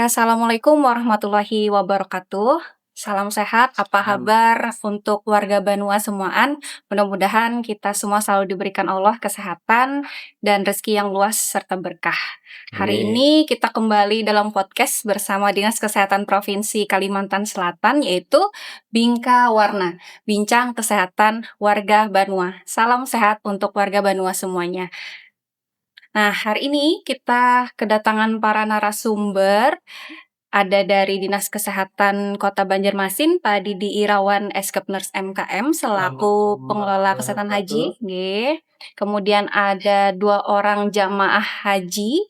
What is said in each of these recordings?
Assalamualaikum warahmatullahi wabarakatuh. Salam sehat, apa kabar untuk warga Banua semuaan? Mudah-mudahan kita semua selalu diberikan Allah kesehatan dan rezeki yang luas serta berkah. Hari Amin. ini kita kembali dalam podcast bersama Dinas Kesehatan Provinsi Kalimantan Selatan, yaitu Bingka Warna, Bincang Kesehatan Warga Banua. Salam sehat untuk warga Banua semuanya. Nah, hari ini kita kedatangan para narasumber. Ada dari Dinas Kesehatan Kota Banjarmasin, Pak Didi Irawan, SK Nurse MKM selaku pengelola kesehatan haji, nggih. Kemudian ada 2 orang jamaah haji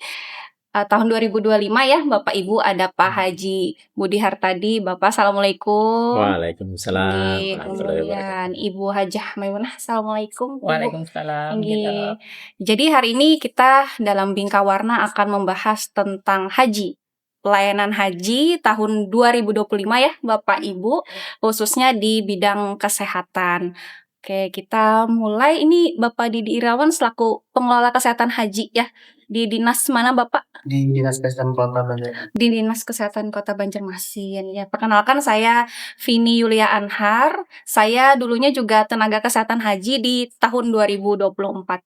tahun 2025 ya, Bapak Ibu, ada Pak Haji Budi Hartadi. Bapak, assalamualaikum. Waalaikumsalam Nggih, warahmatullahi kemudian wabarakatuh. Ibu Hajah Maimunah, assalamualaikum Ibu. Waalaikumsalam. Nggih. Jadi hari ini kita dalam Bingka Warna akan membahas tentang haji. Pelayanan haji tahun 2025 ya Bapak Ibu, khususnya di bidang kesehatan. Oke, kita mulai. Ini Bapak Didi Irawan selaku pengelola kesehatan haji ya. Di dinas mana Bapak? Di Dinas Kesehatan Kota Banjarmasin. Di Dinas Kesehatan Kota Banjarmasin. Ya, perkenalkan saya Vini Yulia Anhar. Saya dulunya juga tenaga kesehatan haji di tahun 2024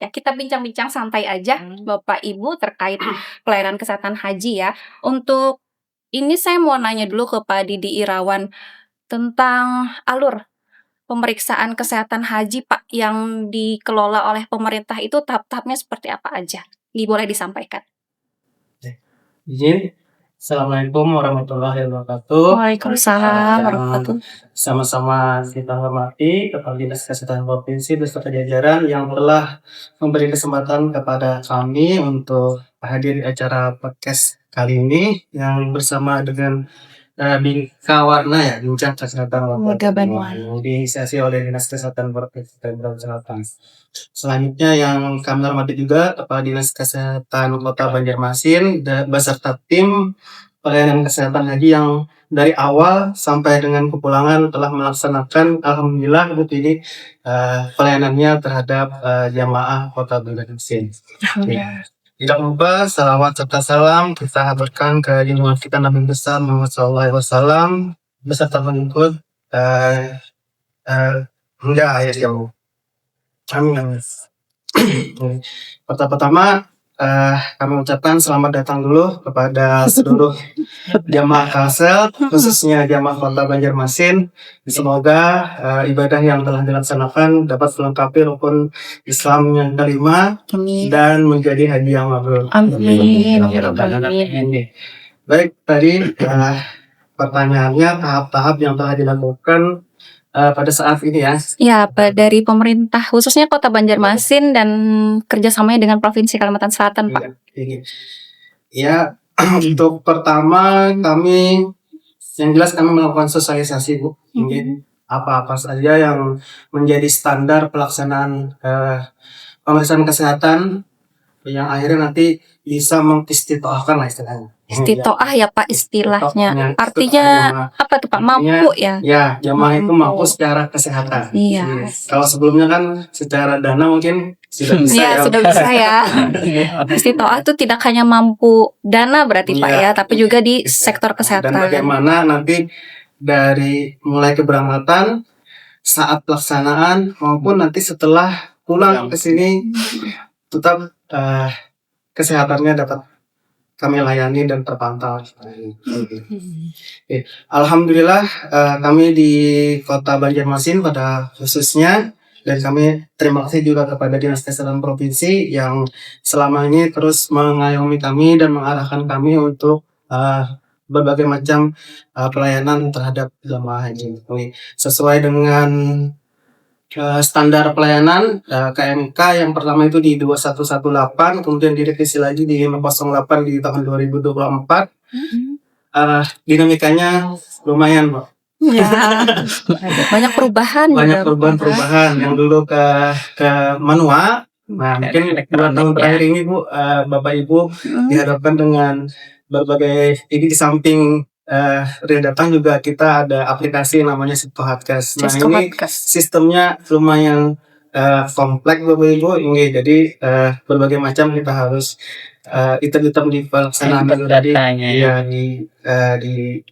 ya. Kita bincang-bincang santai aja Bapak Ibu terkait pelayanan kesehatan haji ya. Untuk ini saya mau nanya dulu ke Pak Didi Irawan tentang alur pemeriksaan kesehatan haji Pak yang dikelola oleh pemerintah itu tahap-tahapnya seperti apa aja? Boleh disampaikan. Izin. Assalamualaikum warahmatullahi wabarakatuh. Waalaikumsalam warahmatullahi. Sama-sama kita hormati Kepala Dinas Kesehatan Provinsi beserta jajaran yang telah memberi kesempatan kepada kami untuk hadir di acara podcast kali ini yang bersama dengan Bingka Warna ya, Bincang Kesehatan Warga Banua. diinisiasi oleh Dinas Kesehatan Provinsi Kalimantan Selatan. Selanjutnya yang kami hormati juga Kepala Dinas Kesehatan Kota Banjarmasin beserta tim pelayanan kesehatan haji yang dari awal sampai dengan kepulangan telah melaksanakan alhamdulillah ini pelayanannya terhadap jamaah Kota Banjarmasin. Tidak lupa salawat serta salam kita haturkan ke junjungan kita Nabi besar Muhammad SAW beserta pengikut hingga akhir zaman. Amin. Pertama kami ucapkan selamat datang dulu kepada seluruh jamaah Kalsel, khususnya jamaah Kota Banjarmasin. Semoga ibadah yang telah dilaksanakan dapat melengkapi rukun Islam yang kelima dan menjadi haji yang mabrur. Amin. Baik, tadi pertanyaannya tahap-tahap yang telah dilakukan pada saat ini ya. Ya, dari pemerintah khususnya Kota Banjarmasin dan kerjasamanya dengan Provinsi Kalimantan Selatan, Pak. Ya, untuk pertama kami yang jelas kami melakukan sosialisasi Bu. Mungkin apa-apa saja yang menjadi standar pelaksanaan pemeriksaan kesehatan yang akhirnya nanti bisa mengistitoahkan lah istilahnya. Istitoah ya Pak istilahnya. Artinya apa tuh Pak? Mampu ya? Ya, jamaah itu mampu secara kesehatan. Iya. Kalau sebelumnya kan secara dana mungkin sudah bisa ya. Sudah bisa ya. Istitoah itu tidak hanya mampu dana berarti Pak ya, tapi juga di sektor kesehatan. Dan bagaimana nanti dari mulai keberangkatan, saat pelaksanaan maupun nanti setelah pulang ke sini tetap kesehatannya dapat kami layani dan terpantau. Alhamdulillah kami di Kota Banjarmasin pada khususnya, dan kami terima kasih juga kepada Dinas Kesehatan Provinsi yang selama ini terus mengayomi kami dan mengarahkan kami untuk berbagai macam pelayanan terhadap jamaah haji. Sesuai dengan standar pelayanan KMK yang pertama itu di 2118, kemudian direvisi lagi di 508 di tahun 2024. Dinamikanya lumayan, Pak. Ya, banyak perubahan. Banyak perubahan yang dulu ke manual. Nah, mungkin 2 tahun terakhir ini Bu, Bapak Ibu dihadapkan dengan berbagai ini di samping real datang juga kita ada aplikasi namanya Sitohatkes. Nah, ini sistemnya lumayan komplek Bapak Ibu, ini jadi berbagai macam kita harus item-item di pelaksanaan Input itu tadi, datanya ya. ya di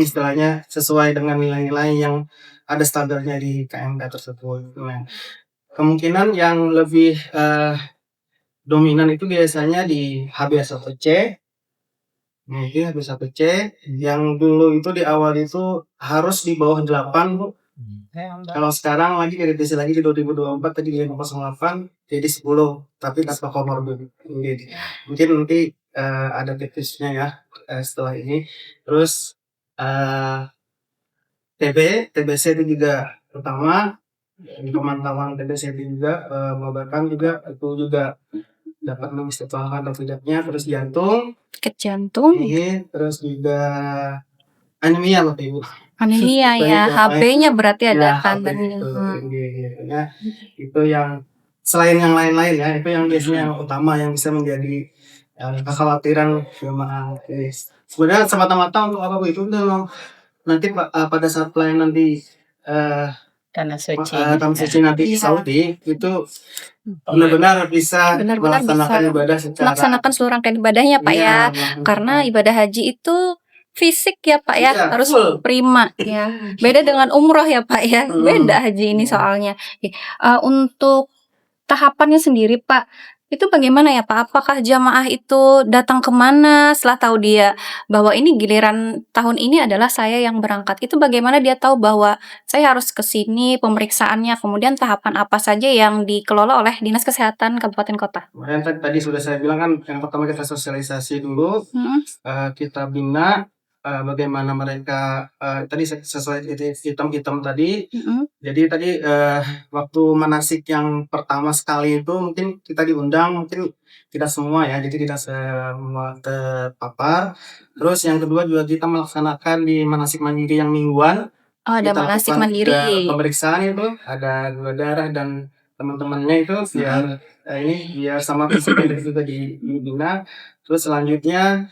istilahnya sesuai dengan nilai-nilai yang ada standarnya di KMK tersebut. Nah, kemungkinan yang lebih dominan itu biasanya di HbS1c. Mungkin HbS1c yang dulu itu di awal itu harus di bawah 8, Bu. Kalau sekarang lagi direvisi lagi di 2024 tadi di 508 jadi 10, tapi tanpa komorbid. Mungkin nanti ada tipsnya ya setelah ini. Terus TBC itu juga pertama, di pemantauan TBC itu juga mengobatkan juga itu juga dapat mengistimewakan atau tidaknya. Terus jantung, Sakit jantung, terus juga anemia Bapak Ibu. anemia ya, HB-nya berarti ada tandanya. Itu yang selain yang lain-lain ya, itu yang biasanya yang utama yang bisa menjadi kekhawatiran jemaah. Sebenarnya semata-mata untuk apa Bu, itu memang nanti pada saat pelayanan di Tanah suci. tanah suci nanti di Saudi itu benar-benar bisa melaksanakan ibadah secara melaksanakan seluruh rangkaian ibadahnya Pak ya. Karena ibadah haji itu fisik ya Pak ya, harus prima ya. Beda dengan umroh ya Pak ya. Beda haji ini soalnya. Untuk tahapannya sendiri Pak, itu bagaimana ya Pak? Apakah jamaah itu datang kemana setelah tahu dia bahwa ini giliran tahun ini adalah saya yang berangkat? Itu bagaimana dia tahu bahwa saya harus ke sini pemeriksaannya, kemudian tahapan apa saja yang dikelola oleh Dinas Kesehatan Kabupaten Kota? Kemudian tadi sudah saya bilang kan, yang pertama kita sosialisasi dulu, kita bina bagaimana mereka tadi sesuai item-item tadi. Jadi tadi waktu manasik yang pertama sekali itu mungkin kita diundang, mungkin tidak semua ya, jadi tidak semua terpapar. Terus yang kedua juga kita melaksanakan di manasik mandiri yang mingguan. Ada Kita manasik lakukan mandiri. pemeriksaan itu, ada gula darah dan teman-temannya itu biar sama psikolog juga dibina. Terus selanjutnya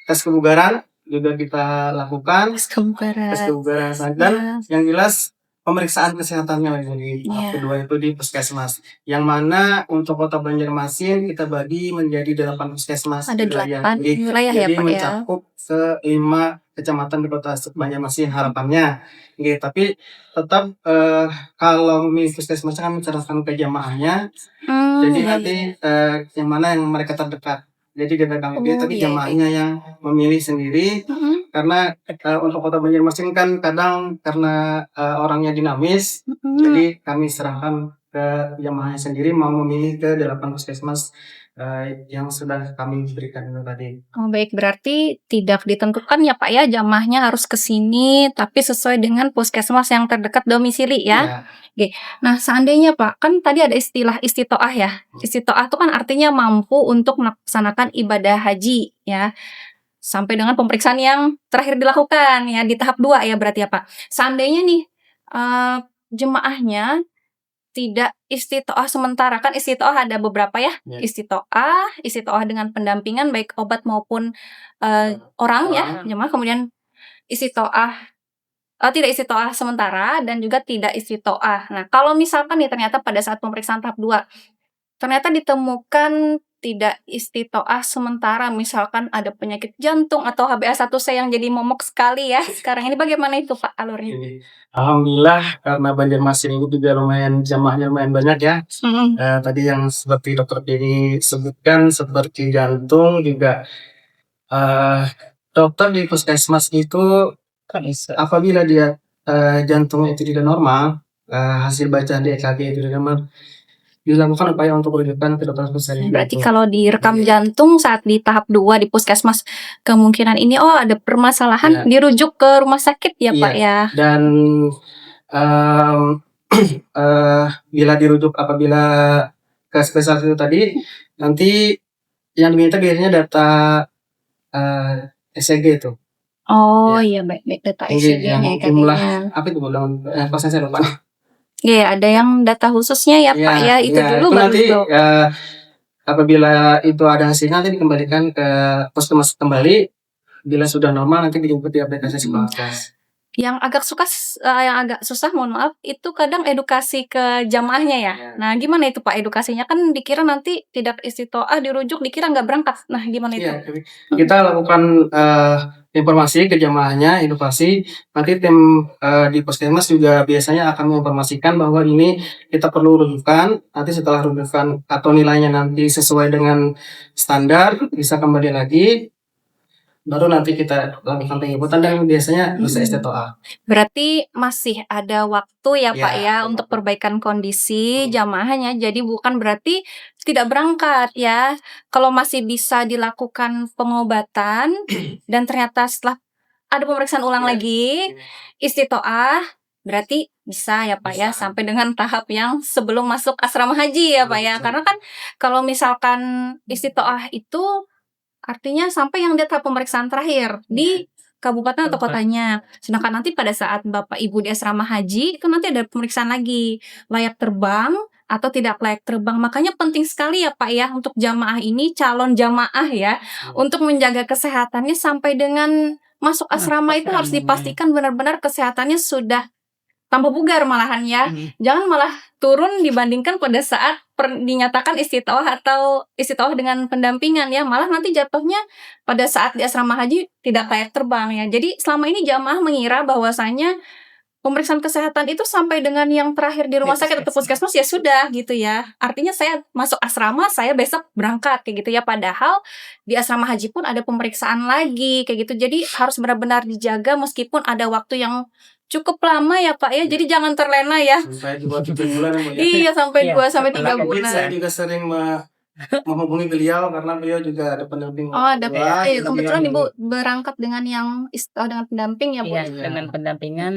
tes kebugaran juga kita lakukan. Tes kebugaran. Dan yang jelas pemeriksaan kesehatannya lagi. Kedua itu di puskesmas. Yang mana untuk Kota Banjarmasin kita bagi menjadi 8 puskesmas. Ada 8 wilayah ya Pak ya. Jadi mencakup ke 5 kecamatan di Kota Banjarmasin harapannya. Tapi tetap kalau puskesmas kan mencerahkan ke jamaahnya. Jadi nanti yang mana yang mereka terdekat. Jadi tapi jamaahnya yang memilih sendiri. Karena untuk Kota Banjarmasin kan kadang karena orangnya dinamis, jadi kami serahkan ke jamaahnya sendiri mau memilih ke 8 puskesmas yang sudah kami berikan itu tadi. Baik, berarti tidak ditentukan ya Pak ya, jamaahnya harus ke sini tapi sesuai dengan puskesmas yang terdekat domisili ya. Oke. Nah, seandainya Pak, kan tadi ada istilah istitoah ya. Istitoah itu kan artinya mampu untuk melaksanakan ibadah haji ya. Sampai dengan pemeriksaan yang terakhir dilakukan ya di tahap 2 ya berarti ya Pak. Seandainya nih jemaahnya tidak istitoah sementara, kan istitoah ada beberapa ya. Istitoah dengan pendampingan baik obat maupun orang ya jemaah, kemudian istitoah tidak istitoah sementara dan juga tidak istitoah. Nah, kalau misalkan nih ternyata pada saat pemeriksaan tahap 2 ternyata ditemukan tidak istitoah sementara, misalkan ada penyakit jantung atau HbA1c yang jadi momok sekali ya sekarang ini, bagaimana itu Pak alurnya? Alhamdulillah karena Banjarmasin ini juga jamaahnya lumayan banyak ya. Tadi yang seperti Dokter Denny sebutkan seperti jantung juga dokter di puskesmas itu apabila dia jantungnya itu tidak normal, hasil bacaan di EKG itu tidak normal, dilakukan upaya untuk rujukan ke dokter spesialis. Berarti kalau direkam jantung saat di tahap 2 di puskesmas, kemungkinan ini ada permasalahan dirujuk ke rumah sakit ya Pak ya. Dan bila dirujuk apabila ke spesialis itu tadi, nanti yang diminta biasanya data ECG itu. Iya baik data ECG-nya jumlah apa itu bilang pasien saya lupa. Iya, ada yang data khususnya ya Pak ya, itu dulu itu baru nanti apabila itu ada hasilnya nanti dikembalikan ke puskesmas kembali. Bila sudah normal nanti dijemput di aplikasi Sipakas. Yang agak susah, mohon maaf, itu kadang edukasi ke jamaahnya ya. Ya. Nah, gimana itu Pak edukasinya? Kan dikira nanti tidak istiqoah, dirujuk, dikira nggak berangkat. Nah, gimana itu? Iya, kita lakukan informasi ke jamaahnya, edukasi. Nanti tim di Puskesmas juga biasanya akan menginformasikan bahwa ini kita perlu rujukan. Nanti setelah rujukan atau nilainya nanti sesuai dengan standar, bisa kembali lagi. Baru nanti kita lakukan penjemputan dan biasanya bisa istiqoah. Berarti masih ada waktu ya Pak Ya, ya untuk perbaikan kondisi jamaahnya. Jadi bukan berarti tidak berangkat ya. Kalau masih bisa dilakukan pengobatan dan ternyata setelah ada pemeriksaan ulang Ya. lagi, istiqoah, berarti bisa ya Pak ya Bisa. sampai dengan tahap yang sebelum masuk asrama haji ya Pak ya. Karena kan kalau misalkan istiqoah itu artinya sampai yang di tahap pemeriksaan terakhir di kabupaten atau kotanya. Sedangkan nanti pada saat Bapak Ibu di asrama haji itu nanti ada pemeriksaan lagi layak terbang atau tidak layak terbang. Makanya penting sekali ya Pak ya untuk jamaah ini, calon jamaah ya, untuk menjaga kesehatannya sampai dengan masuk asrama itu harus dipastikan benar-benar kesehatannya sudah tambah bugar malahan ya. Jangan malah turun dibandingkan pada saat dinyatakan istiqoah atau istiqoah dengan pendampingan ya. Malah nanti jatuhnya pada saat di asrama haji tidak layak terbang ya. Jadi selama ini jamaah mengira bahwasanya pemeriksaan kesehatan itu sampai dengan yang terakhir di rumah sakit atau puskesmas ya sudah gitu ya. Artinya saya masuk asrama, saya besok berangkat kayak gitu ya. Padahal di asrama haji pun ada pemeriksaan lagi kayak gitu. Jadi harus benar-benar dijaga meskipun ada waktu yang cukup lama ya Pak ya. Jadi jangan terlena ya. Sampai 2-3 bulan ya, Bu, ya. Iya sampai 2 sampai 3 Mungkin saya bulan. juga sering menghubungi beliau karena beliau juga ada pendamping. Oh, ada Wah, kebetulan beliau- Ibu berangkat dengan yang dengan pendamping ya Bu. Iya, dengan pendampingan.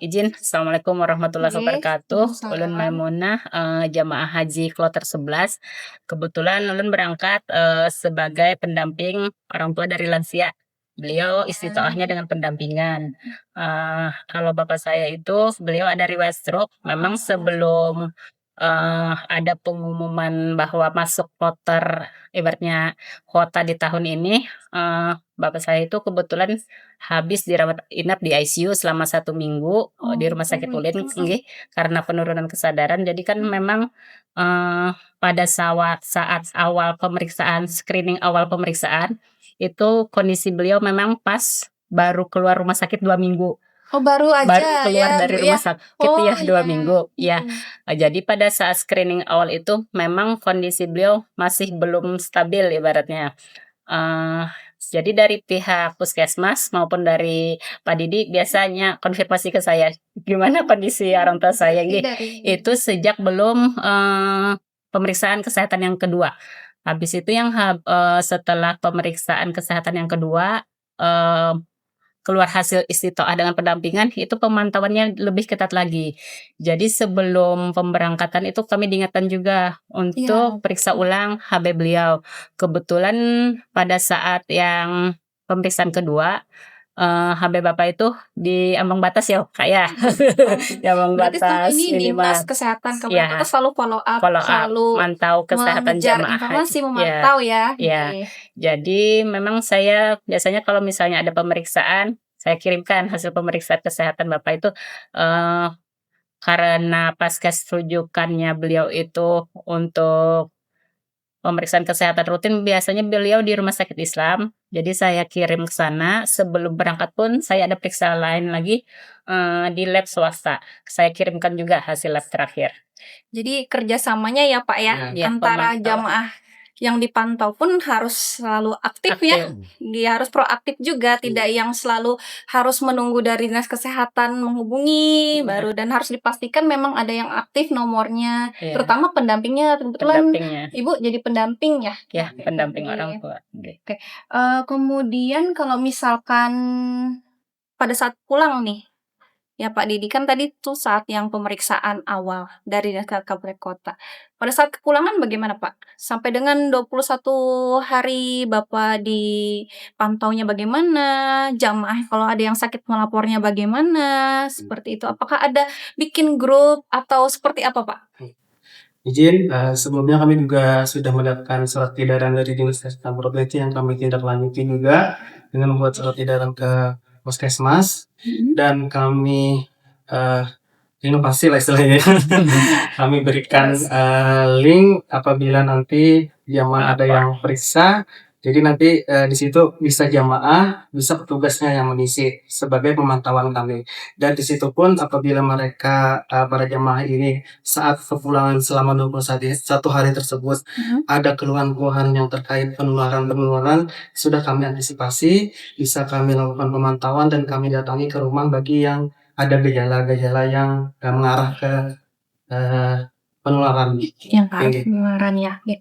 Izin, Assalamualaikum warahmatullahi Oke, wabarakatuh. waalaikumsalam. Ulun Maimunah, jamaah haji Kloter 11. Kebetulan ulun berangkat sebagai pendamping orang tua dari lansia. Beliau istiqoahnya dengan pendampingan. Kalau bapak saya itu, beliau ada riwayat stroke. Memang sebelum ada pengumuman bahwa masuk kloter ibaratnya kota di tahun ini, bapak saya itu kebetulan habis dirawat inap di ICU selama 1 minggu di rumah sakit Ulin nggih, karena penurunan kesadaran. Jadi kan memang pada saat awal pemeriksaan, screening awal pemeriksaan itu kondisi beliau memang pas baru keluar rumah sakit 2 minggu. Oh, baru aja Keluar ya dari Bu, rumah ya. sakit ya 2 iya. minggu ya. Jadi pada saat screening awal itu memang kondisi beliau masih belum stabil ibaratnya. Jadi dari pihak puskesmas maupun dari Pak Didi biasanya konfirmasi ke saya gimana kondisi orang tua saya gitu. Itu sejak belum pemeriksaan kesehatan yang kedua. Habis itu yang setelah pemeriksaan kesehatan yang kedua keluar hasil istiqoah dengan pendampingan, itu pemantauannya lebih ketat lagi. Jadi sebelum pemberangkatan itu kami diingatkan juga untuk periksa ulang HB beliau. Kebetulan pada saat yang pemeriksaan kedua, HB bapak itu di ambang batas ya Kak ya. Di ambang Berarti selama batas ini minimal. Dinas Kesehatan Kabupaten Ya. Kota selalu follow up, selalu mantau kesehatan mengejar jamaah. informasi, Ya. memantau ya. Ya. Oke. Jadi memang saya biasanya kalau misalnya ada pemeriksaan, saya kirimkan hasil pemeriksaan kesehatan bapak itu karena paskes rujukannya beliau itu untuk pemeriksaan kesehatan rutin, biasanya beliau di rumah sakit Islam. Jadi saya kirim ke sana. Sebelum berangkat pun saya ada periksa lain lagi di lab swasta. Saya kirimkan juga hasil lab terakhir. Jadi kerjasamanya ya Pak ya, Ya, antara pemantau. jamaah yang dipantau pun harus selalu aktif ya. Dia harus proaktif juga, tidak yang selalu harus menunggu dari Dinas Kesehatan menghubungi baru, dan harus dipastikan memang ada yang aktif nomornya, Iya. terutama pendampingnya. Kebetulan Pendampingnya. Ibu jadi pendamping ya. Ya, pendamping Iya. orang tua. Oke. Kemudian kalau misalkan pada saat pulang nih, ya Pak Didi, kan tadi tuh saat yang pemeriksaan awal dari Dinas Kabupaten Kota. Pada saat kepulangan bagaimana Pak? Sampai dengan 21 hari Bapak dipantaunya bagaimana? Jamaah kalau ada yang sakit melapornya bagaimana? Seperti itu. Apakah ada bikin grup atau seperti apa Pak? Izin, sebelumnya kami juga sudah mendapatkan surat edaran dari Dinas Kesehatan Provinsi yang kami tindak lanjuti juga dengan membuat surat edaran ke puskesmas Mhm. dan kami inovasi lah istilahnya. Kami berikan link apabila nanti jamaah ada yang periksa. Jadi nanti di situ bisa jamaah, bisa petugasnya yang mengisi sebagai pemantauan kami. Dan di situ pun apabila mereka para jamaah ini saat kepulangan selama 21 hari tersebut Mhm. ada keluhan-keluhan yang terkait penularan sudah kami antisipasi, bisa kami lakukan pemantauan dan kami datangi ke rumah bagi yang ada gejala-gejala yang mengarah ke penularan Yang ke arah tinggi. penularan ya, oke.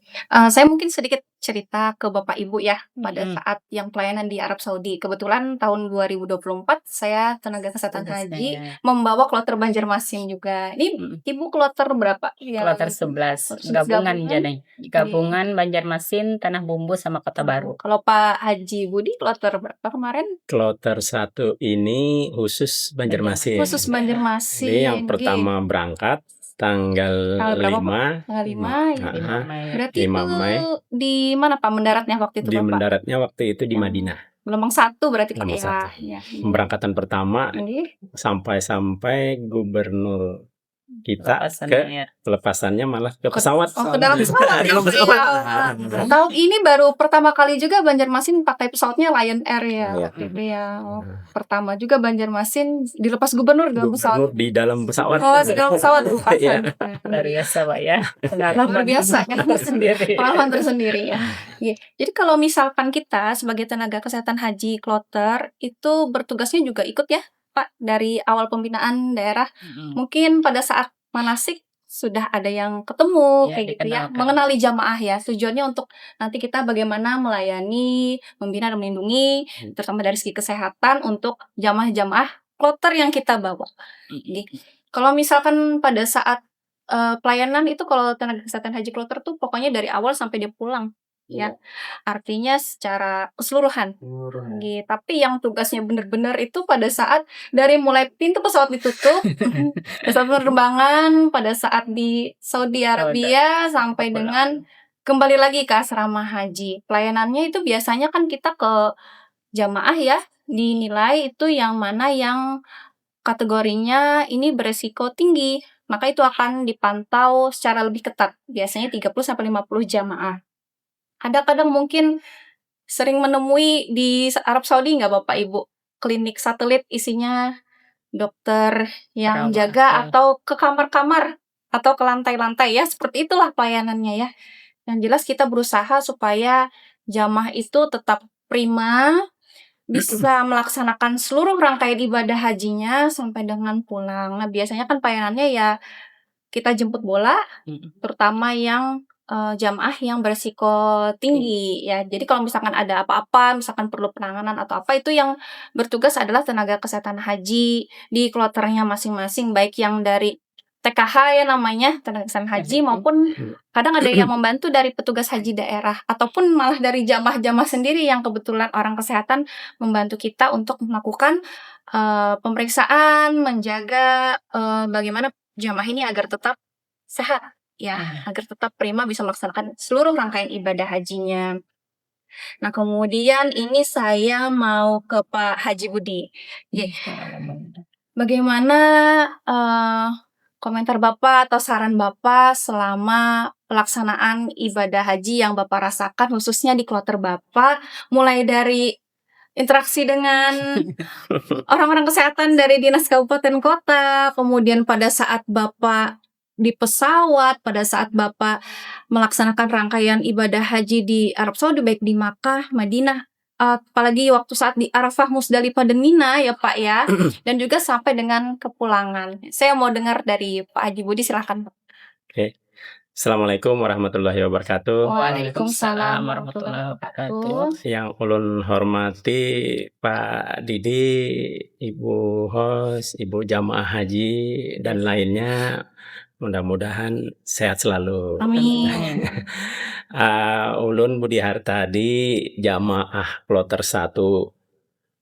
Saya mungkin sedikit cerita ke Bapak Ibu ya, pada Mhm. saat yang pelayanan di Arab Saudi. Kebetulan tahun 2024 saya tenaga kesehatan Tugasnya haji ya. membawa kloter Banjarmasin juga. Ini Mhm. Ibu kloter berapa yang Kloter 11 gabungan? gabungan jadi. Oke. Gabungan Banjarmasin, Tanah Bumbu sama Kota Baru. Kalau Pak Haji Budi kloter berapa kemarin? Kloter 1 ini khusus Banjarmasin. Khusus Banjarmasin. Ini yang pertama berangkat tanggal Tanggal berapa, Pak? 5 Tanggal 5 ya. 5 Mei. Berarti 5 itu Mei. di mana Pak mendaratnya waktu itu Di Bapak? mendaratnya waktu itu di Madinah. Gelombang 1 berarti Pak Gelombang ya. 1. Ya. Pemberangkatan pertama Ini sampai gubernur kita Pelepasannya. pelepasannya malah ke pesawat. ke dalam pesawat. Ke dalam pesawat. Ya. Tahun ini baru pertama kali juga Banjarmasin pakai pesawatnya Lion Air ya. Iya. Iya. Pertama juga Banjarmasin dilepas gubernur dalam pesawat. Gubernur di dalam pesawat. Oh, di dalam pesawat Iya. Luar biasa Pak ya. Luar biasa ya. Sendiri. Pengalaman tersendiri ya. Iya. Jadi kalau misalkan kita sebagai tenaga kesehatan haji kloter itu bertugasnya juga ikut ya Pak dari awal pembinaan daerah. Mhm. Mungkin pada saat manasik sudah ada yang ketemu Ya, kayak gitu ya, dikenalkan. mengenali jamaah ya. Tujuannya untuk nanti kita bagaimana melayani, membina dan melindungi terutama dari segi kesehatan untuk jamaah-jamaah kloter yang kita bawa. Jadi, kalau misalkan pada saat pelayanan itu kalau tenaga kesehatan haji kloter tuh pokoknya dari awal sampai dia pulang ya. Artinya secara keseluruhan. Gitu. Tapi yang tugasnya benar-benar itu pada saat dari mulai pintu pesawat ditutup, pesawat penerbangan pada saat di Saudi Arabia sampai dengan kembali lagi ke asrama haji. Pelayanannya itu biasanya kan kita ke jamaah ya, dinilai itu yang mana yang kategorinya ini beresiko tinggi. Maka itu akan dipantau secara lebih ketat. Biasanya 30 sampai 50 jamaah. Ada kadang mungkin sering menemui di Arab Saudi nggak Bapak Ibu? Klinik satelit isinya dokter yang Perawat, jaga ya. atau ke kamar-kamar atau ke lantai-lantai ya, seperti itulah pelayanannya ya. Yang jelas kita berusaha supaya jamaah itu tetap prima, bisa melaksanakan seluruh rangkaian ibadah hajinya sampai dengan pulang. Nah, biasanya kan pelayanannya ya kita jemput bola, terutama yang jamaah yang beresiko tinggi ya. Jadi kalau misalkan ada apa-apa, misalkan perlu penanganan atau apa, itu yang bertugas adalah tenaga kesehatan haji di kloternya masing-masing, baik yang dari TKH ya namanya, tenaga kesehatan haji, maupun kadang ada yang membantu dari petugas haji daerah, ataupun malah dari jamaah-jamaah sendiri yang kebetulan orang kesehatan membantu kita untuk melakukan pemeriksaan, menjaga bagaimana jamaah ini agar tetap sehat ya, agar tetap prima bisa melaksanakan seluruh rangkaian ibadah hajinya. Nah, kemudian ini saya mau ke Pak Haji Budi. Bagaimana komentar Bapak atau saran Bapak selama pelaksanaan ibadah haji yang Bapak rasakan khususnya di kloter Bapak, mulai dari interaksi dengan orang-orang kesehatan dari dinas kabupaten kota, kemudian pada saat Bapak di pesawat, pada saat Bapak melaksanakan rangkaian ibadah haji di Arab Saudi, baik di Makkah, Madinah, apalagi waktu saat di Arafah, Musdalifah, dan Mina ya Pak ya, dan juga sampai dengan kepulangan. Saya mau dengar dari Pak Haji Budi, silahkan Pak. Oke. Assalamualaikum warahmatullahi wabarakatuh. Waalaikumsalam warahmatullahi wabarakatuh. Yang ulun hormati Pak Didi, Ibu Hos, Ibu Jamaah Haji, dan lainnya. Mudah-mudahan sehat selalu. Amin. Ulun Budi Hartadi, jamaah kloter 1,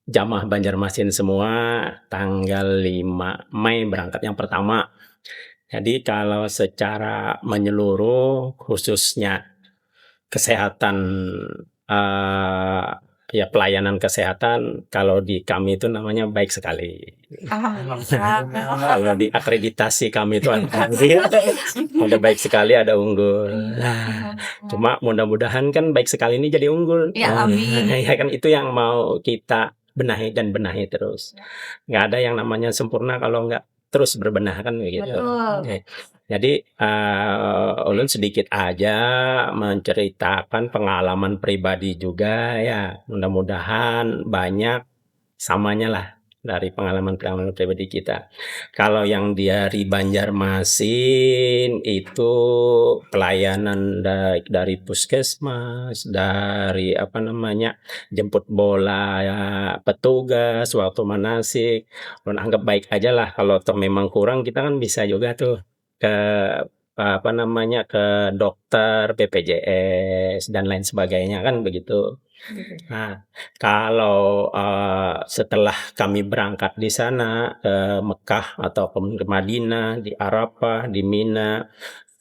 jamaah Banjarmasin semua, tanggal 5 Mei berangkat yang pertama. Jadi kalau secara menyeluruh khususnya kesehatan ya pelayanan kesehatan kalau di kami itu namanya baik sekali. Kalau di akreditasi kami itu ada baik sekali, ada unggul. Nah, cuma mudah-mudahan kan baik sekali ini jadi unggul. Ya, amin. Ya kan itu yang mau kita benahi terus. Nggak ada yang namanya sempurna kalau nggak terus berbenah kan begitu. Betul. Oke. Jadi ulun sedikit aja menceritakan pengalaman pribadi juga ya. Mudah-mudahan banyak samanya lah dari pengalaman-pengalaman pribadi kita. Kalau yang dari Banjarmasin itu pelayanan dari puskesmas, dari jemput bola ya, petugas waktu manasik. Ulun anggap baik aja lah. Kalau toh memang kurang kita kan bisa juga tuh ke ke dokter, BPJS dan lain sebagainya kan begitu. Nah, kalau setelah kami berangkat di sana ke Mekah ataupun ke Madinah, di Arafah, di Mina,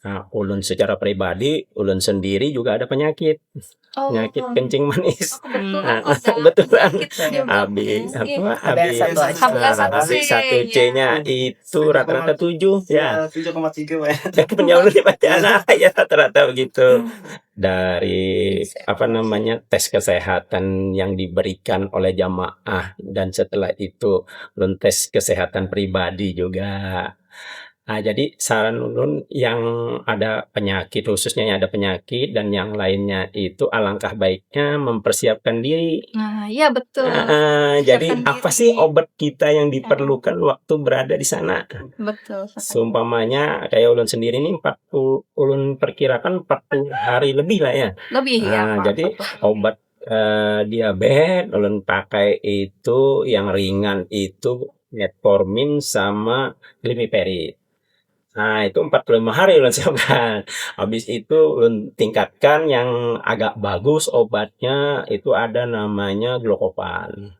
nah, ulun secara pribadi, ulun sendiri juga ada penyakit kencing manis. Nah, betulan. Habis HbA1c-nya itu rata-rata 7 ya. 7,3 Pak. Penjauh dibaca ya rata-rata begitu. Dari tes kesehatan yang diberikan oleh jamaah dan setelah itu ulun tes kesehatan pribadi juga. Nah, jadi saran ulun yang ada penyakit, khususnya yang ada penyakit dan yang lainnya itu alangkah baiknya mempersiapkan diri. Nah, iya betul. Jadi Siapkan apa diri. sih obat kita yang diperlukan waktu berada di sana? Betul. Seumpamanya kayak ulun sendiri ini ulun perkirakan 40 hari lebih lah ya. Lebih ya, Pak. Jadi obat diabetes ulun pakai itu yang ringan itu metformin sama glimepiride. Nah, itu 45 hari ulun siapkan. Habis itu ulun tingkatkan yang agak bagus obatnya itu ada namanya Glucopan.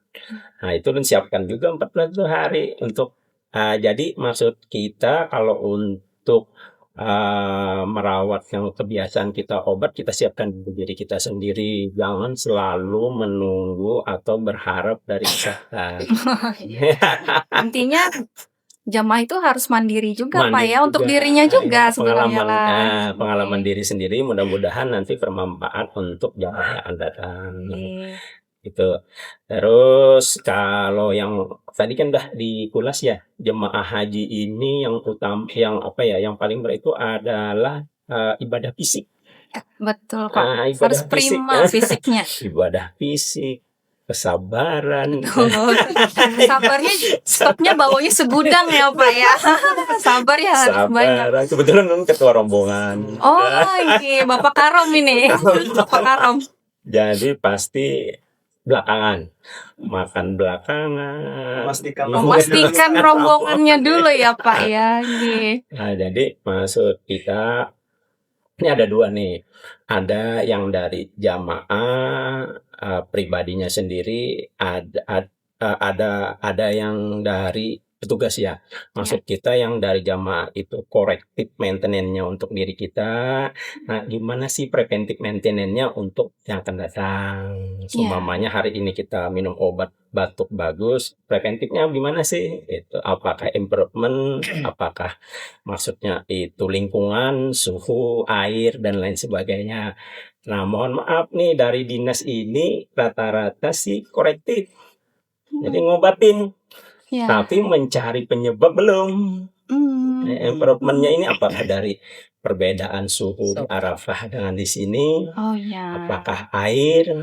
Nah, itu ulun siapkan juga 41 hari untuk jadi maksud kita kalau untuk merawat yang kebiasaan kita obat, kita siapkan diri kita sendiri. Jangan selalu menunggu atau berharap dari kesehatan. Intinya jamaah itu harus mandiri juga, Pak Mandiri ya, untuk juga. dirinya juga Ya, sebenarnya lah. pengalaman diri sendiri mudah-mudahan nanti bermanfaat untuk jamaah yang akan datang. Oke. Gitu. Terus kalau yang tadi kan udah dikulas ya, jemaah haji ini yang utama yang paling berat itu adalah ibadah fisik. Betul, Pak. Ibadah Harus prima fisiknya. Ibadah fisik, kesabaran. Sabarnya stoknya bawanya segudang ya, Pak ya. Sabar ya harus banyak. Sabaran. Kebetulan kan ketua rombongan. Oh, iya, Bapak Karom ini. Bapak Karom. Jadi pasti belakangan, makan belakangan, Memastikan rombongannya dulu ya, Pak ya. Nggih. Nah, jadi maksud kita ini ada dua nih, ada yang dari jamaah pribadinya sendiri, ada yang dari petugas ya. Maksud kita yang dari jamaah itu corrective maintenance-nya untuk diri kita. Nah, gimana sih preventive maintenance-nya untuk yang akan datang? Seumpamanya hari ini kita minum obat batuk bagus, preventifnya gimana sih? Itu apakah improvement, apakah maksudnya itu lingkungan, suhu, air dan lain sebagainya. Nah, mohon maaf nih dari dinas ini rata-rata sih korektif. Jadi ngobatin. Ya. Tapi mencari penyebab belum. Improvement-nya ini apakah dari perbedaan suhu di Arafah dengan di sini? Oh ya. Apakah air?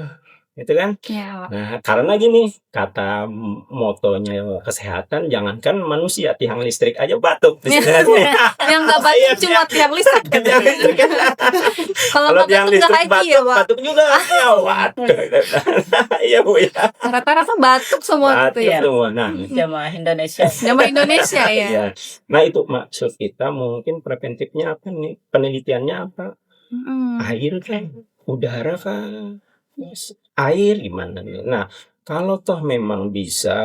Itu kan? Ya. Nah, karena gini, kata motonya kesehatan, jangankan manusia, tiang listrik aja batuk. Yang nggak batuk cuma tiang listrik. Kalau tiang listrik batuk, batuk juga. Ya, waduh. Iya, Bu ya. Rata-rata batuk semua gitu ya. Semua. Nah, Jamaah Indonesia. Jamaah Indonesia ya. Ya. Nah, itu maksud kita mungkin preventifnya apa nih? Penelitiannya apa? Air kan, udara kan, air gimana nih? Nah, kalau toh memang bisa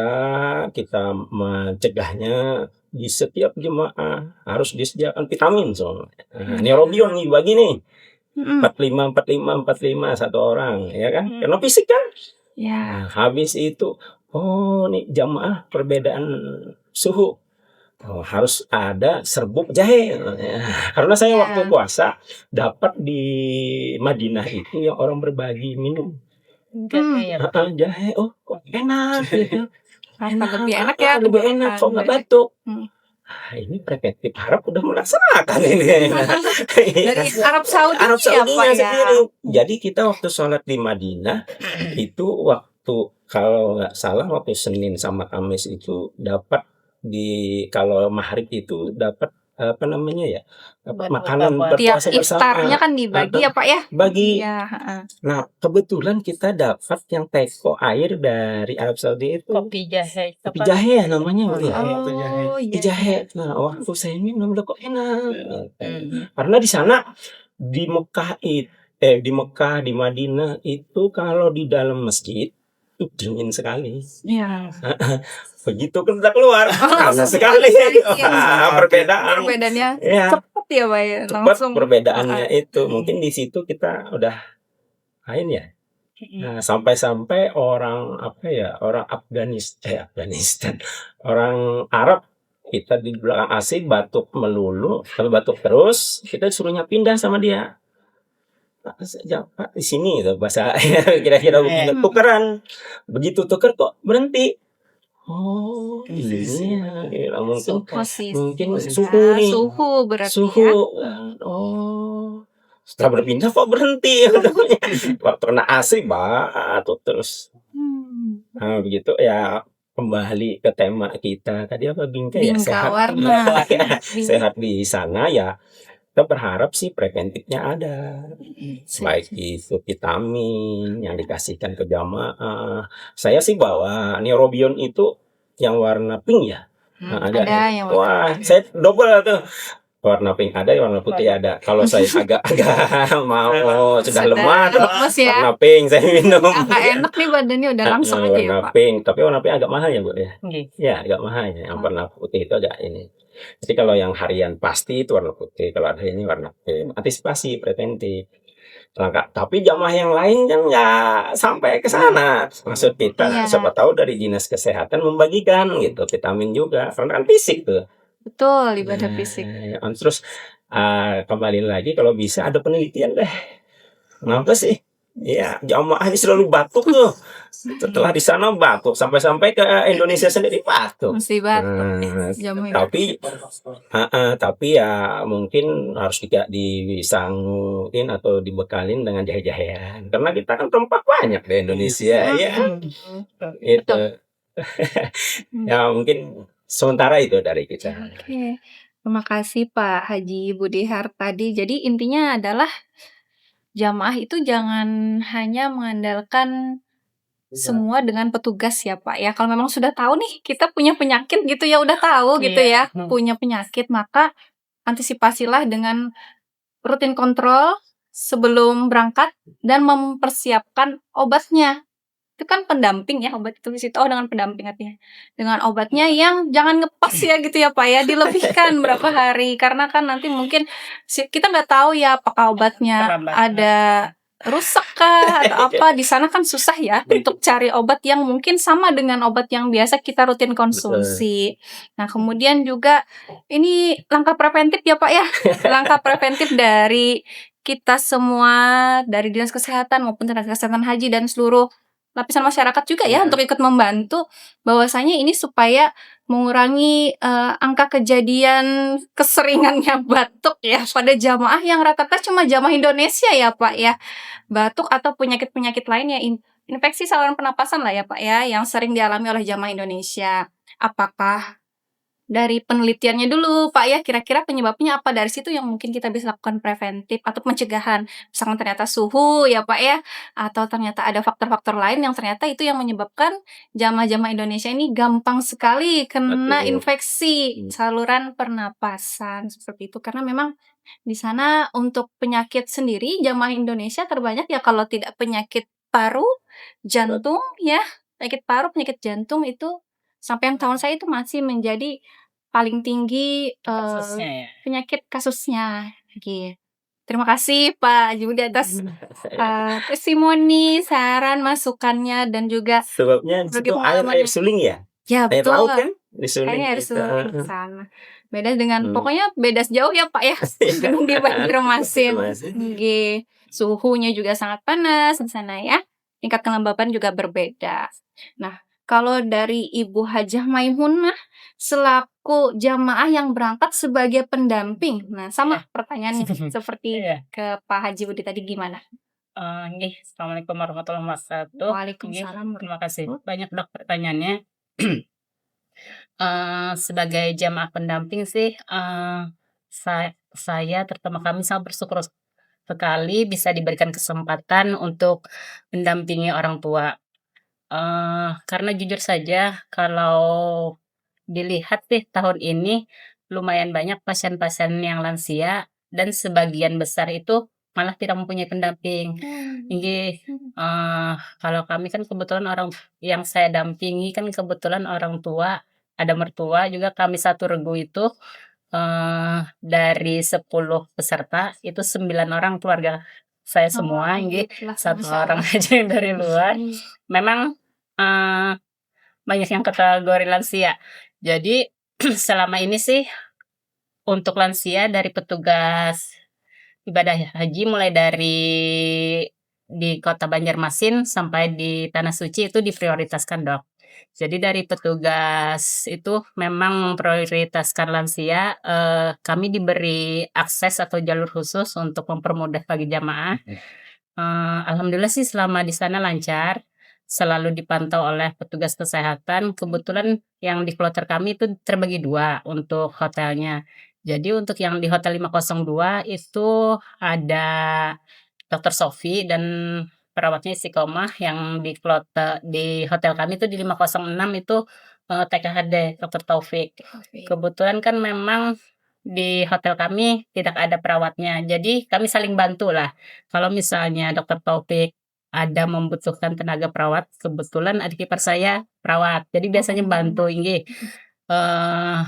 kita mencegahnya di setiap jemaah harus disediakan vitamin soalnya. Neurobion nih bagi nih. 45 satu orang ya kan? Karena fisik kan Ya. Nah, habis itu, oh nih jamaah perbedaan suhu. Oh, harus ada serbuk jahe. Karena saya waktu Ya. puasa dapat di Madinah itu yang orang berbagi minum. Jahe ya, Pak. Jahe, oh kok enak gitu. Rasa lebih enak ya Lebih enak kok nggak tenggorokan. batuk. Hmm. Ini preventif Arab udah melaksanakan ini. Dari Arab Saudi Arab ya Pak Saudinya ya. sendiri. Jadi kita waktu sholat di Madinah itu waktu kalau nggak salah waktu Senin sama Kamis itu dapat kalau maghrib itu dapat apa namanya ya dapat Buat makanan buka puasa. Tiap berpuasa iftarnya bersama. kan dibagi ya Pak ya. Bagi. Ya. Nah kebetulan kita dapat yang teko air dari Arab Saudi itu Kopi jahe. kopi jahe ya namanya gitu ya. Oh iya. Jahe. Nah waktu saya minum udah kok enak. Mhm. Karena di sana di Mekah di Madinah itu kalau di dalam masjid itu dingin sekali. Iya. Begitu kita keluar panas sekali. Perbedaan. Perbedaannya Ya, cepet ya Pak ya. cepat Langsung. perbedaannya itu. Mungkin di situ kita udah lain ya. Nah, sampai-sampai orang Afghanistan, orang Arab kita di belakang AC batuk melulu, kalau batuk terus kita suruhnya pindah sama dia. Pak di sini itu bahasa kira-kira begitu tukeran. Begitu tuker kok berhenti. Oh, iya, mungkin suhu nih. Suhu berarti Suhu. ya. Oh. Setelah berpindah kok berhenti. Waktu kena AC batuk terus. Nah, begitu ya kembali ke tema kita tadi apa Bingka ya Bingka sehat. warna. Sehat di sana ya. Kita berharap sih preventifnya ada. Baik itu vitamin yang dikasihkan ke jamaah. Saya sih bawa Neurobion itu yang warna pink ya. Nah, Ada yang warna. Wah, saya double tuh. Warna pink ada, warna putih ada. Kalau saya agak mau sudah lemah, lemes ya. warna pink saya minum. Agak enak nih badannya udah langsung aja ya warna Pak. pink, tapi warna pink agak mahal ya Bu ya. Nggih. Ya, agak mahal ya. Yang warna putih itu agak ini. Jadi kalau yang harian pasti itu warna putih, kalau ada ini warna pink. Antisipasi preventif. Langkah. Tapi jamaah yang lain kan nggak sampai ke sana. Maksud kita, Iya. siapa tahu dari dinas kesehatan membagikan gitu vitamin juga. Karena kan fisik tuh. Betul, ibadah fisik. Terus kembali lagi kalau bisa ada penelitian deh. Kenapa sih? Ya, jamaah ini selalu batuk tuh. Setelah di sana batuk, sampai-sampai ke Indonesia sendiri batuk. Mesti batuk. Jamaah. Tapi ya mungkin harus disangguin atau dibekalin dengan jahe-jahean. Karena kita kan tempat banyak di Indonesia ya. Itu. Ya mungkin sementara itu dari kita. Oke. Terima kasih Pak Haji Budihar tadi. Jadi intinya adalah jamaah itu jangan hanya mengandalkan semua dengan petugas ya Pak ya. Kalau memang sudah tahu nih kita punya penyakit gitu ya, udah tahu gitu ya, punya penyakit, maka antisipasilah dengan rutin kontrol sebelum berangkat dan mempersiapkan obatnya. Itu kan pendamping ya, obat itu di situ. Oh, dengan pendamping artinya. Dengan obatnya yang jangan ngepas ya gitu ya Pak ya, dilebihkan berapa hari karena kan nanti mungkin kita nggak tahu ya apakah obatnya ada rusak kah atau apa. Di sana kan susah ya untuk cari obat yang mungkin sama dengan obat yang biasa kita rutin konsumsi. Nah, kemudian juga ini langkah preventif ya Pak ya. Langkah preventif dari kita semua, dari Dinas Kesehatan maupun tenaga kesehatan haji dan seluruh lapisan masyarakat juga ya untuk ikut membantu bahwasanya ini supaya mengurangi angka kejadian keseringannya batuk ya pada jamaah yang rata-rata cuma jamaah Indonesia ya Pak ya. Batuk atau penyakit-penyakit lainnya, infeksi saluran pernapasan lah ya Pak ya, yang sering dialami oleh jamaah Indonesia. Apakah dari penelitiannya dulu Pak ya, kira-kira penyebabnya apa, dari situ yang mungkin kita bisa lakukan preventif atau pencegahan. Misalkan ternyata suhu ya Pak ya, atau ternyata ada faktor-faktor lain yang ternyata itu yang menyebabkan jamaah-jamaah Indonesia ini gampang sekali kena infeksi saluran pernapasan seperti itu. Karena memang di sana untuk penyakit sendiri jamaah Indonesia terbanyak ya kalau tidak penyakit paru, jantung ya, penyakit paru, penyakit jantung itu sampai yang tahun saya itu masih menjadi paling tinggi kasusnya ya. penyakit kasusnya gitu. Terima kasih Pak Haji Budi atas testimoni, saran, masukannya dan juga Sebabnya di berbagi situ air pengalamannya. suling ya? Ya Air betul, laut kan? Di kayaknya suling air itu. suling sana. Beda dengan Hmm. pokoknya beda jauh ya Pak ya dengan di Banjarmasin. Banjarmasin. Nggih, suhunya juga sangat panas di sana ya. Tingkat kelembapan juga berbeda. Nah, kalau dari Ibu Hajah Maimunah selaku jamaah yang berangkat sebagai pendamping. Nah, sama Iya. pertanyaannya seperti Iya. ke Pak Haji Budi tadi gimana? Nggih, assalamualaikum warahmatullahi wabarakatuh. Nggih, Waalaikumsalam terima kasih warahmatullahi banyak Dok pertanyaannya. Sebagai jamaah pendamping sih, saya terutama kami sangat bersyukur sekali bisa diberikan kesempatan untuk mendampingi orang tua. Karena jujur saja kalau dilihat sih tahun ini lumayan banyak pasien-pasien yang lansia dan sebagian besar itu malah tidak mempunyai pendamping. Inggih, kalau kami kan kebetulan orang yang saya dampingi kan kebetulan orang tua, ada mertua juga kami satu regu itu, dari 10 peserta itu 9 orang keluarga saya semua, inggih, Alhamdulillah, 1 Masya orang Allah. aja yang dari luar. Memang, eee, banyak yang kategori lansia. Jadi selama ini sih untuk lansia dari petugas ibadah haji mulai dari di Kota Banjarmasin sampai di Tanah Suci itu diprioritaskan, Dok. Jadi dari petugas itu memang memprioritaskan lansia, kami diberi akses atau jalur khusus untuk mempermudah bagi jamaah. Alhamdulillah sih selama di sana lancar, selalu dipantau oleh petugas kesehatan. Kebetulan yang di kloter kami itu terbagi 2 untuk hotelnya. Jadi untuk yang di Hotel 502 itu ada Dokter Sofi dan perawatnya istiqomah, yang di hotel kami itu di 506 itu, TKHD Dokter Taufik. Kebetulan kan memang di hotel kami tidak ada perawatnya, jadi kami saling bantulah. Kalau misalnya Dokter Taufik ada membutuhkan tenaga perawat, kebetulan adik ipar saya perawat, jadi biasanya bantu, inggih. Eee,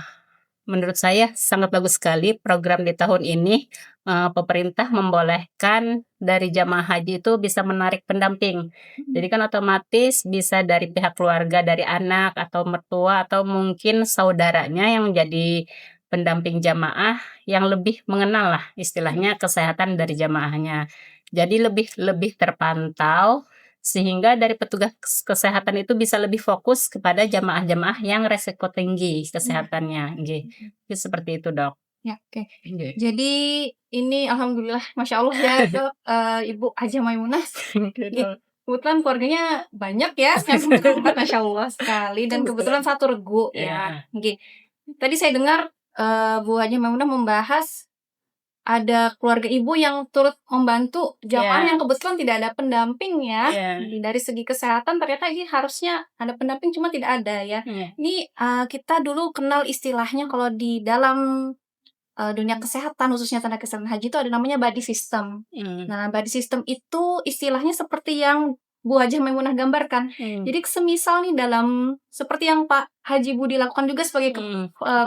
Menurut saya sangat bagus sekali program di tahun ini, pemerintah membolehkan dari jamaah haji itu bisa menarik pendamping. Jadi kan otomatis bisa dari pihak keluarga, dari anak atau mertua atau mungkin saudaranya yang jadi pendamping jamaah yang lebih mengenal lah istilahnya kesehatan dari jamaahnya. Jadi lebih lebih terpantau sehingga dari petugas kesehatan itu bisa lebih fokus kepada jamaah-jamaah yang resiko tinggi kesehatannya, nggih. Seperti itu, Dok. Ya, oke. Nggih. Jadi ini alhamdulillah Masya Allah ya Dok, Ibu Hajah Maimunah. Nggih, kebetulan keluarganya banyak ya yang berangkat, Masya Allah sekali, dan kebetulan satu regu ya. Iya. Nggih. Tadi saya dengar Bu Hajah Maimunah membahas ada keluarga ibu yang turut membantu jamaah Iya. yang kebetulan tidak ada pendamping ya. Iya. Dari segi kesehatan ternyata ini harusnya ada pendamping cuma tidak ada ya. Iya. Ini kita dulu kenal istilahnya kalau di dalam dunia kesehatan khususnya tenaga kesehatan haji itu ada namanya body system. Nah, body system itu istilahnya seperti yang Bu Hajah Maimunah gambarkan. Jadi semisal nih dalam seperti yang Pak Haji Budi lakukan juga sebagai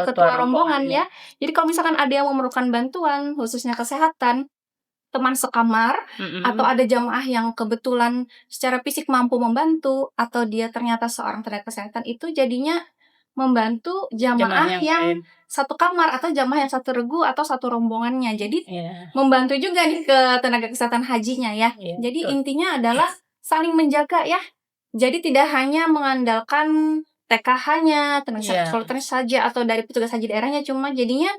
ketua rombongan ya. Jadi kalau misalkan ada yang memerlukan bantuan khususnya kesehatan, teman sekamar atau ada jamaah yang kebetulan secara fisik mampu membantu atau dia ternyata seorang tenaga kesehatan, itu jadinya membantu jamaah yang satu kamar atau jamaah yang satu regu atau satu rombongannya. Jadi membantu juga nih ke tenaga kesehatan hajinya ya. Jadi intinya adalah saling menjaga ya. Jadi tidak hanya mengandalkan TKH-nya, tenaga kesehatan saja atau dari petugas haji daerahnya, cuma jadinya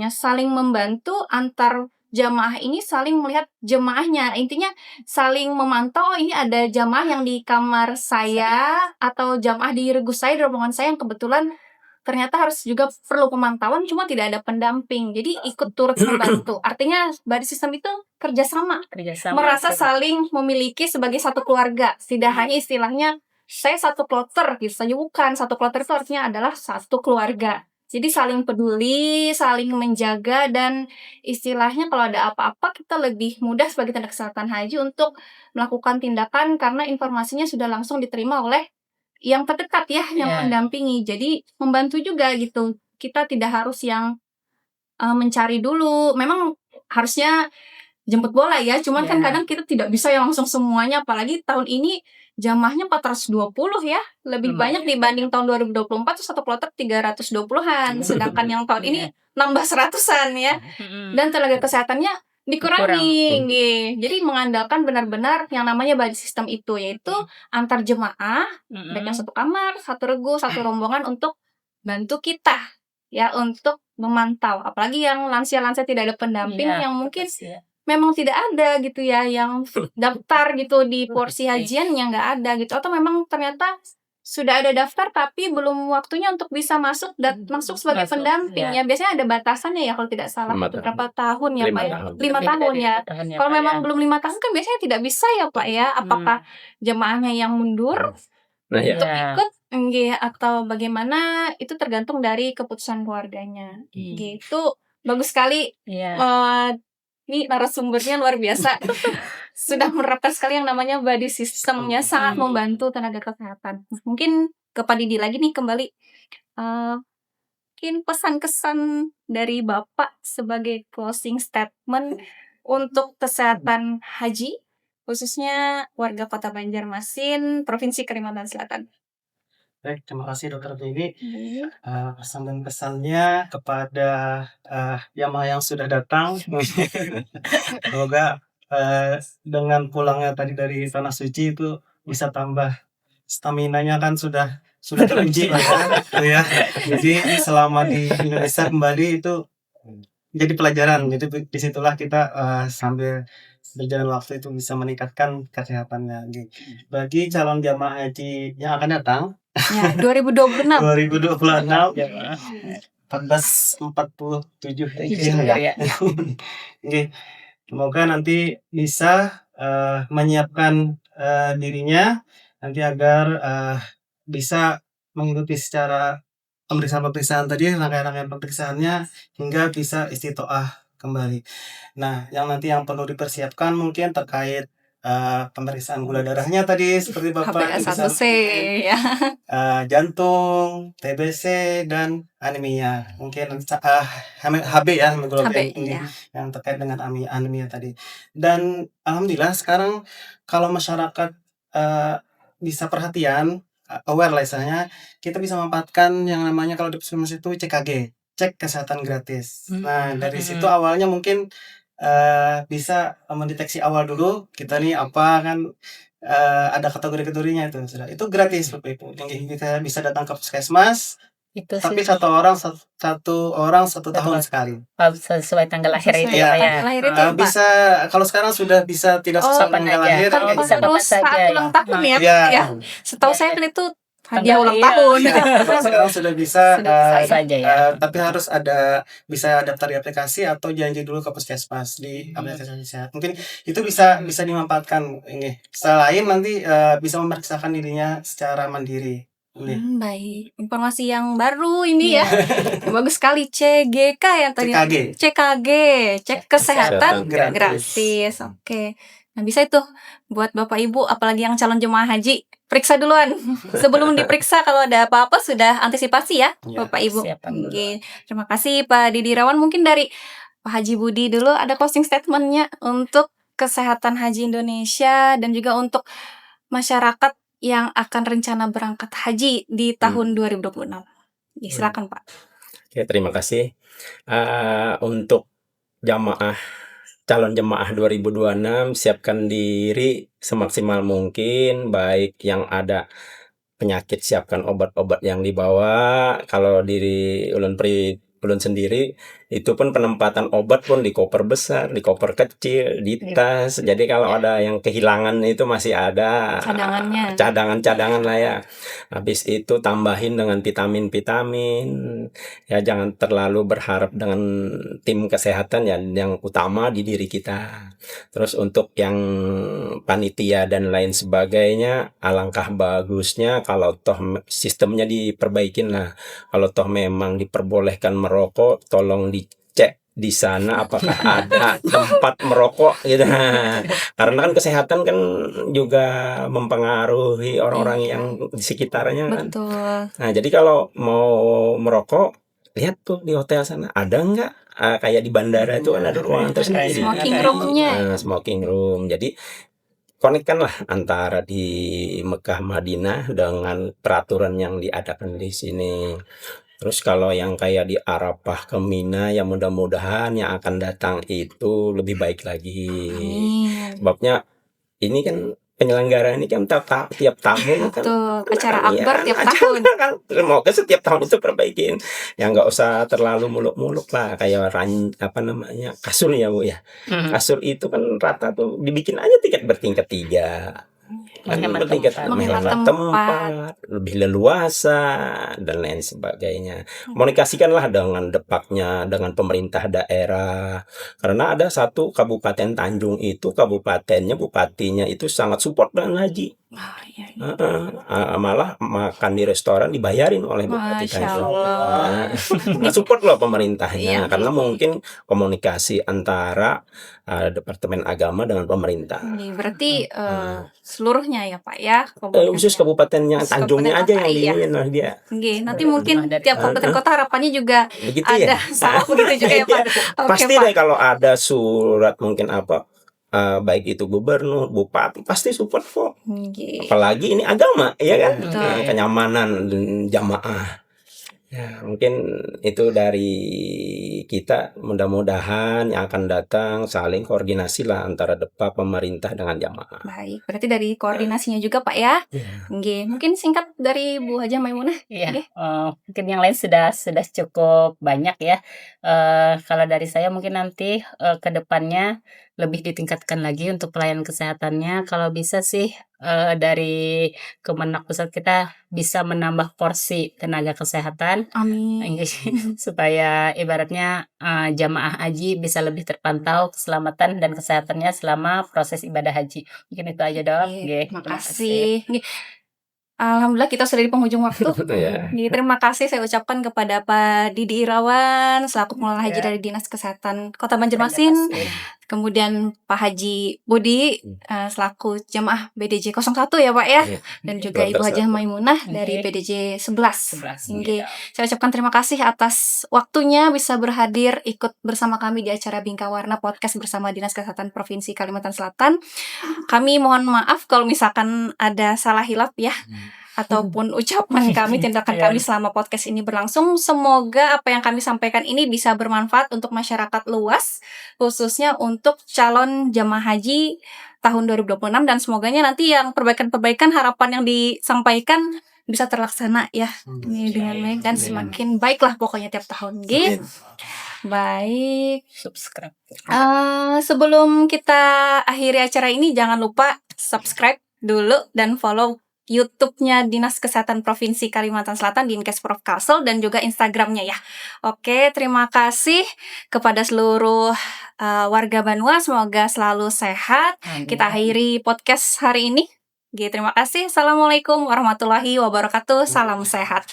saling membantu antar jamaah ini, saling melihat jemaahnya. Intinya saling memantau, ini ada jamaah yang di kamar saya atau jamaah di regu saya, di rombongan saya yang kebetulan ternyata harus juga perlu pemantauan cuma tidak ada pendamping. Jadi ikut turut membantu. Artinya body system itu kerjasama. Merasa saling memiliki sebagai satu keluarga. Tidak hanya istilahnya saya satu kloter gitu saja, bukan. Satu kloter itu artinya adalah satu keluarga. Jadi saling peduli, saling menjaga, dan istilahnya kalau ada apa-apa kita lebih mudah sebagai tenaga kesehatan haji untuk melakukan tindakan karena informasinya sudah langsung diterima oleh yang terdekat ya, yang mendampingi. Jadi membantu juga gitu. Kita tidak harus yang mencari dulu. Memang harusnya jemput bola ya, cuman kan Ya. kadang kita tidak bisa yang langsung semuanya, apalagi tahun ini jamaahnya 420 ya, lebih banyak dibanding tahun 2024 tuh 1 kloter 320-an, sedangkan yang tahun ini nambah 100-an ya, dan tenaga kesehatannya dikurangi, nggih. Jadi mengandalkan benar-benar yang namanya buddy system itu, yaitu antar jemaah, baik yang satu kamar, satu regu, satu rombongan untuk bantu kita ya untuk memantau, apalagi yang lansia-lansia tidak ada pendamping yang mungkin memang tidak ada gitu ya, yang daftar gitu di porsi hajiannya nggak ada gitu, atau memang ternyata sudah ada daftar tapi belum waktunya untuk bisa masuk masuk sebagai pendamping ya. Biasanya ada batasannya ya kalau tidak salah, 5 tahun. berapa tahun ya 5 Pak ya? tahun. 5 tahun ya. Kalau memang belum 5 tahun kan biasanya tidak bisa ya Pak ya. Apakah jemaahnya yang mundur Nah ya, untuk ikut nggih atau bagaimana, itu tergantung dari keputusan keluarganya. Gitu. Bagus sekali. Ini narasumbernya luar biasa. Sudah menerapkan sekali yang namanya buddy system-nya, sangat membantu tenaga kesehatan. Mungkin ke Pak Didi lagi nih kembali. Mungkin pesan-kesan dari Bapak sebagai closing statement untuk kesehatan haji, khususnya warga Kota Banjarmasin, Provinsi Kalimantan Selatan. Baik, terima kasih Dokter Dewi. Pesan dan pesannya kepada jamaah yang sudah datang. Semoga dengan pulangnya tadi dari tanah suci itu bisa tambah stamina-nya, kan sudah teruji lah ya. Jadi selama di Indonesia kembali itu jadi pelajaran. Jadi disitulah kita sambil berjalan waktu itu bisa meningkatkan kesehatannya. Bagi calon jamaah haji yang akan datang Ya, 2026. 1447 ya. Semoga nanti bisa menyiapkan dirinya nanti agar bisa mengikuti secara pemeriksaan tadi, rangkaian pemeriksaannya hingga bisa istiqoah kembali. Nah, yang perlu dipersiapkan mungkin terkait pemeriksaan gula darahnya tadi seperti Bapak HbA1c ya. Jantung, TBC dan anemia. Mungkin HB ya, hemoglobin tinggi yang terkait dengan anemia tadi. Dan alhamdulillah sekarang kalau masyarakat bisa perhatian, aware lah istilahnya, kita bisa memanfaatkan yang namanya kalau di puskesmas itu CKG, cek kesehatan gratis. Nah, dari situ awalnya mungkin bisa mendeteksi awal dulu kita nih apa kan, ada kategori-kategorinya itu sudah. Itu gratis Bapak Ibu. Yang kita bisa datang ke puskesmas. Itu tapi satu orang 1 tahun sekali. Sesuai tanggal lahir itu ya. Bisa kalau sekarang sudah bisa tidak sesuai tanggal lahir, bisa saat ulang tahun ya. Setahu saya kan itu hadiah ulang tahun. Sekarang sudah bisa saja ya. tapi harus bisa daftar di aplikasi atau janji dulu ke puskesmas di aplikasi sehat. Mungkin itu bisa dimanfaatkan ini. Selain nanti bisa memeriksakan dirinya secara mandiri. Baik, informasi yang baru ini ya. Bagus sekali, CGK ya tadi. CKG, cek kesehatan gratis. Oke. Nah, bisa itu buat Bapak Ibu apalagi yang calon jemaah haji, periksa duluan. Sebelum diperiksa kalau ada apa-apa sudah antisipasi ya, Bapak Ibu. Oke. Terima kasih Pak Didi Irawan. Mungkin dari Pak Haji Budi dulu ada closing statement-nya untuk kesehatan haji Indonesia dan juga untuk masyarakat yang akan rencana berangkat haji di tahun 2026. Ya, silakan Pak. Oke, terima kasih. Untuk calon jemaah 2026, siapkan diri semaksimal mungkin, baik yang ada penyakit siapkan obat-obat yang dibawa. Kalau diri ulun sendiri itu pun penempatan obat pun di koper besar, di koper kecil, di tas. Jadi kalau ada yang kehilangan itu masih ada cadangan lah ya. Habis itu tambahin dengan vitamin. Ya jangan terlalu berharap dengan tim kesehatan ya, yang utama di diri kita. Terus untuk yang panitia dan lain sebagainya, alangkah bagusnya kalau toh sistemnya diperbaikin lah. Kalau toh memang diperbolehkan merokok, tolong dicek di sana apakah ada tempat merokok gitu. Karena kan kesehatan kan juga mempengaruhi orang-orang yang di sekitarnya kan. Betul. Nah, jadi kalau mau merokok, lihat tuh di hotel sana ada nggak kayak di bandara itu kan ada ruangan tersendiri. Smoking room-nya. Smoking room. Jadi konekkanlah antara di Mekah Madinah dengan peraturan yang diadakan di sini. Terus kalau yang kayak di Arafah ke Mina, ya mudah-mudahan yang akan datang itu lebih baik lagi. Amin. Sebabnya ini kan penyelenggara ini kan tiap tahun kan. Tuh, acara Iya, akbar tiap acara tahun. kan semoga setiap tahun itu perbaikin. Ya nggak usah terlalu muluk-muluk lah kayak kasur ya Bu ya. Kasur itu kan rata tuh dibikin aja tiket bertingkat 3. Kan Menghemat bertingkat tempat. Menghemat tempat, lebih leluasa dan lain sebagainya. Komunikasikanlah dengan depaknya dengan pemerintah daerah. Karena ada satu kabupaten Tanjung itu kabupatennya bupatinya itu sangat support dengan haji. Iya. Malah makan di restoran dibayarin oleh Bupati Masya Tanjung. Allah. Support loh pemerintahnya Iya. karena mungkin komunikasi antara Departemen Agama dengan pemerintah. Berarti seluruhnya ya Pak ya. Khusus kabupatennya Khusus Tanjungnya kabupaten aja kota, yang iya. diinin dia. Nggih, nanti mungkin Dari tiap kabupaten kota harapannya juga Begitu ada ya. sama begitu juga ya Pak. Oke, Pasti Pak. deh kalau ada surat mungkin baik itu gubernur, bupati pasti support kok. Nggih. Apalagi ini agama, ya kan? Betul. Kenyamanan jamaah. Ya, mungkin itu dari kita. Mudah-mudahan yang akan datang saling koordinasi lah antara Depa pemerintah dengan jamaah. Baik, berarti dari koordinasinya juga Pak ya. Nggih, mungkin singkat dari Bu Hajah Maimunah. Iya, Nggih. mungkin yang lain sudah cukup banyak ya. Kalau dari saya mungkin nanti ke depannya lebih ditingkatkan lagi untuk pelayanan kesehatannya. Kalau bisa sih dari Kemenak Pusat kita bisa menambah porsi tenaga kesehatan Amin. supaya ibaratnya jamaah haji bisa lebih terpantau keselamatan dan kesehatannya selama proses ibadah haji. Mungkin itu aja dong. Nggih, makasih. Nggih. Alhamdulillah kita sudah di penghujung waktu. Ya. Nggih, terima kasih saya ucapkan kepada Pak Didi Irawan selaku pengelola haji Ya. dari Dinas Kesehatan Kota Banjarmasin. Kemudian Pak Haji Budi selaku jamaah BDJ 01 ya Pak ya. Dan juga Ibu Hajah Maimunah dari BDJ 11. Nggih. Saya ucapkan terima kasih atas waktunya bisa berhadir ikut bersama kami di acara Bingkai Warna Podcast bersama Dinas Kesehatan Provinsi Kalimantan Selatan. Kami mohon maaf kalau misalkan ada salah hilaf ya. Ataupun ucapan kami, tindakan kami selama podcast ini berlangsung. Semoga apa yang kami sampaikan ini bisa bermanfaat untuk masyarakat luas, khususnya untuk calon jamaah haji tahun 2026, dan semoganya nanti yang perbaikan-perbaikan harapan yang disampaikan bisa terlaksana ya dengan baik dan semakin baiklah pokoknya tiap tahun. Baik. Subscribe. Sebelum kita akhiri acara ini, jangan lupa subscribe dulu dan follow YouTube-nya Dinas Kesehatan Provinsi Kalimantan Selatan, Dinkes Prof Kalsel, dan juga Instagram-nya ya. Oke, terima kasih kepada seluruh warga Banua, semoga selalu sehat. Kita akhiri podcast hari ini. Terima kasih. Assalamualaikum warahmatullahi wabarakatuh. Salam sehat.